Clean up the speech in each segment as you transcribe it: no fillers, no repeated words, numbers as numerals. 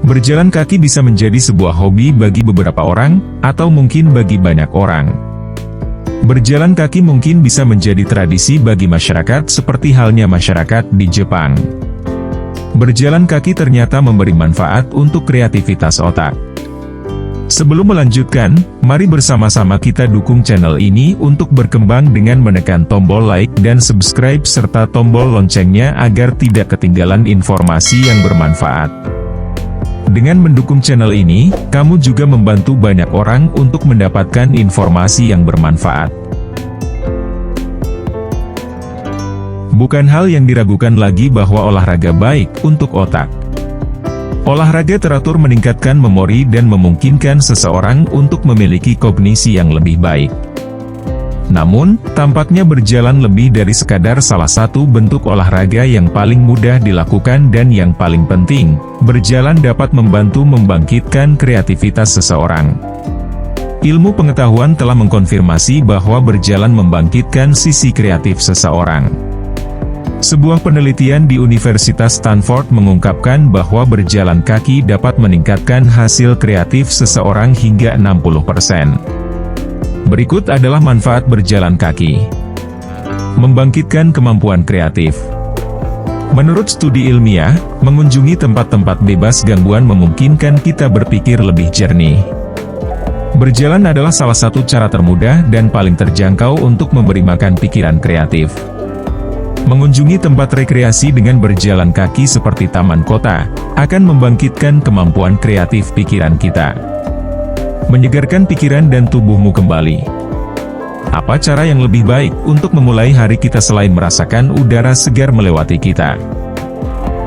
Berjalan kaki bisa menjadi sebuah hobi bagi beberapa orang, atau mungkin bagi banyak orang. Berjalan kaki mungkin bisa menjadi tradisi bagi masyarakat seperti halnya masyarakat di Jepang. Berjalan kaki ternyata memberi manfaat untuk kreativitas otak. Sebelum melanjutkan, mari bersama-sama kita dukung channel ini untuk berkembang dengan menekan tombol like dan subscribe serta tombol loncengnya agar tidak ketinggalan informasi yang bermanfaat. Dengan mendukung channel ini, kamu juga membantu banyak orang untuk mendapatkan informasi yang bermanfaat. Bukan hal yang diragukan lagi bahwa olahraga baik untuk otak. Olahraga teratur meningkatkan memori dan memungkinkan seseorang untuk memiliki kognisi yang lebih baik. Namun, tampaknya berjalan lebih dari sekadar salah satu bentuk olahraga yang paling mudah dilakukan dan yang paling penting, berjalan dapat membantu membangkitkan kreativitas seseorang. Ilmu pengetahuan telah mengkonfirmasi bahwa berjalan membangkitkan sisi kreatif seseorang. Sebuah penelitian di Universitas Stanford mengungkapkan bahwa berjalan kaki dapat meningkatkan hasil kreatif seseorang hingga 60%. Berikut adalah manfaat berjalan kaki. Membangkitkan kemampuan kreatif. Menurut studi ilmiah, mengunjungi tempat-tempat bebas gangguan memungkinkan kita berpikir lebih jernih. Berjalan adalah salah satu cara termudah dan paling terjangkau untuk memberi makan pikiran kreatif. Mengunjungi tempat rekreasi dengan berjalan kaki seperti taman kota, akan membangkitkan kemampuan kreatif pikiran kita. Menyegarkan pikiran dan tubuhmu kembali. Apa cara yang lebih baik untuk memulai hari kita selain merasakan udara segar melewati kita?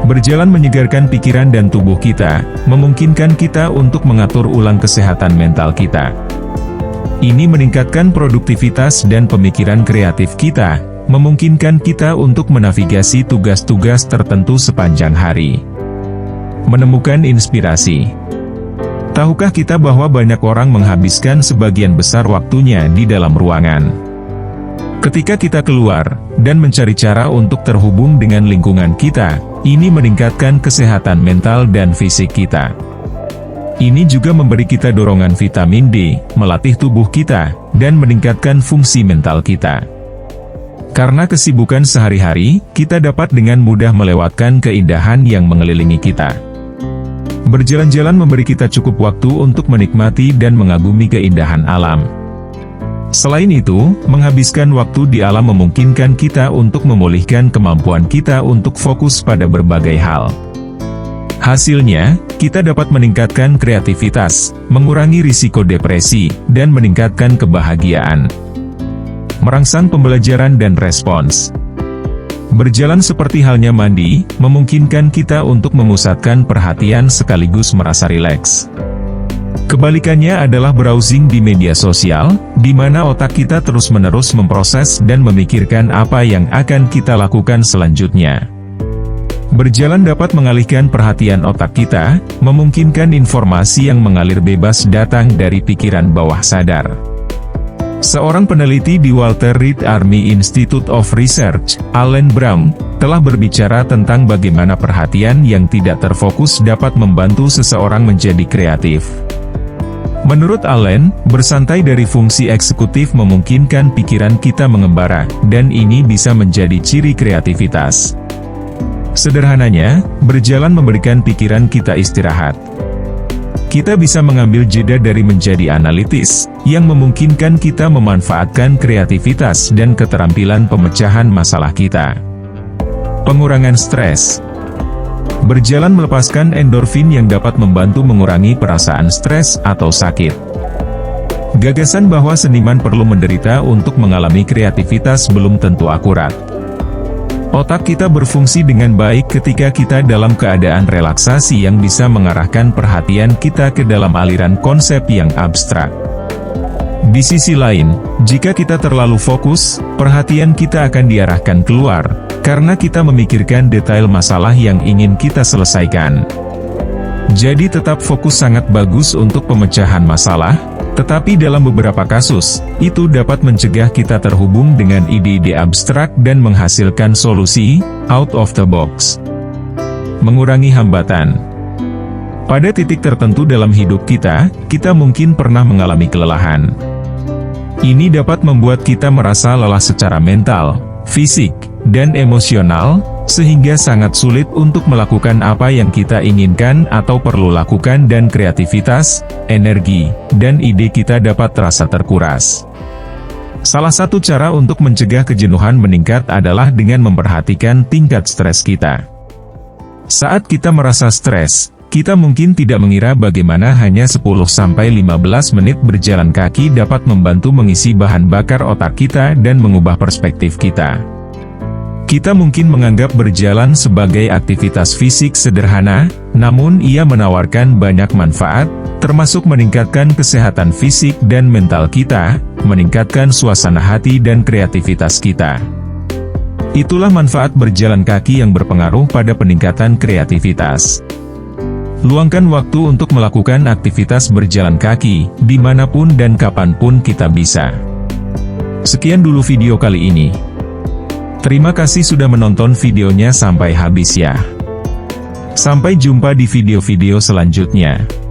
Berjalan menyegarkan pikiran dan tubuh kita, memungkinkan kita untuk mengatur ulang kesehatan mental kita. Ini meningkatkan produktivitas dan pemikiran kreatif kita, memungkinkan kita untuk menavigasi tugas-tugas tertentu sepanjang hari. Menemukan inspirasi. Tahukah kita bahwa banyak orang menghabiskan sebagian besar waktunya di dalam ruangan? Ketika kita keluar, dan mencari cara untuk terhubung dengan lingkungan kita, ini meningkatkan kesehatan mental dan fisik kita. Ini juga memberi kita dorongan vitamin D, melatih tubuh kita, dan meningkatkan fungsi mental kita. Karena kesibukan sehari-hari, kita dapat dengan mudah melewatkan keindahan yang mengelilingi kita. Berjalan-jalan memberi kita cukup waktu untuk menikmati dan mengagumi keindahan alam. Selain itu, menghabiskan waktu di alam memungkinkan kita untuk memulihkan kemampuan kita untuk fokus pada berbagai hal. Hasilnya, kita dapat meningkatkan kreativitas, mengurangi risiko depresi, dan meningkatkan kebahagiaan. Merangsang pembelajaran dan respons. Berjalan seperti halnya mandi, memungkinkan kita untuk memusatkan perhatian sekaligus merasa rileks. Kebalikannya adalah browsing di media sosial, di mana otak kita terus-menerus memproses dan memikirkan apa yang akan kita lakukan selanjutnya. Berjalan dapat mengalihkan perhatian otak kita, memungkinkan informasi yang mengalir bebas datang dari pikiran bawah sadar. Seorang peneliti di Walter Reed Army Institute of Research, Allen Brown, telah berbicara tentang bagaimana perhatian yang tidak terfokus dapat membantu seseorang menjadi kreatif. Menurut Allen, bersantai dari fungsi eksekutif memungkinkan pikiran kita mengembara, dan ini bisa menjadi ciri kreativitas. Sederhananya, berjalan memberikan pikiran kita istirahat. Kita bisa mengambil jeda dari menjadi analitis, yang memungkinkan kita memanfaatkan kreativitas dan keterampilan pemecahan masalah kita. Pengurangan stres. Berjalan melepaskan endorfin yang dapat membantu mengurangi perasaan stres atau sakit. Gagasan bahwa seniman perlu menderita untuk mengalami kreativitas belum tentu akurat. Otak kita berfungsi dengan baik ketika kita dalam keadaan relaksasi yang bisa mengarahkan perhatian kita ke dalam aliran konsep yang abstrak. Di sisi lain, jika kita terlalu fokus, perhatian kita akan diarahkan keluar, karena kita memikirkan detail masalah yang ingin kita selesaikan. Jadi tetap fokus sangat bagus untuk pemecahan masalah, tetapi dalam beberapa kasus, itu dapat mencegah kita terhubung dengan ide-ide abstrak dan menghasilkan solusi out of the box. Mengurangi hambatan. Pada titik tertentu dalam hidup kita, kita mungkin pernah mengalami kelelahan. Ini dapat membuat kita merasa lelah secara mental, fisik, dan emosional, sehingga sangat sulit untuk melakukan apa yang kita inginkan atau perlu lakukan dan kreativitas, energi, dan ide kita dapat terasa terkuras. Salah satu cara untuk mencegah kejenuhan meningkat adalah dengan memperhatikan tingkat stres kita. Saat kita merasa stres, kita mungkin tidak mengira bagaimana hanya 10-15 menit berjalan kaki dapat membantu mengisi bahan bakar otak kita dan mengubah perspektif kita. Kita mungkin menganggap berjalan sebagai aktivitas fisik sederhana, namun ia menawarkan banyak manfaat, termasuk meningkatkan kesehatan fisik dan mental kita, meningkatkan suasana hati dan kreativitas kita. Itulah manfaat berjalan kaki yang berpengaruh pada peningkatan kreativitas. Luangkan waktu untuk melakukan aktivitas berjalan kaki, dimanapun dan kapanpun kita bisa. Sekian dulu video kali ini. Terima kasih sudah menonton videonya sampai habis ya. Sampai jumpa di video-video selanjutnya.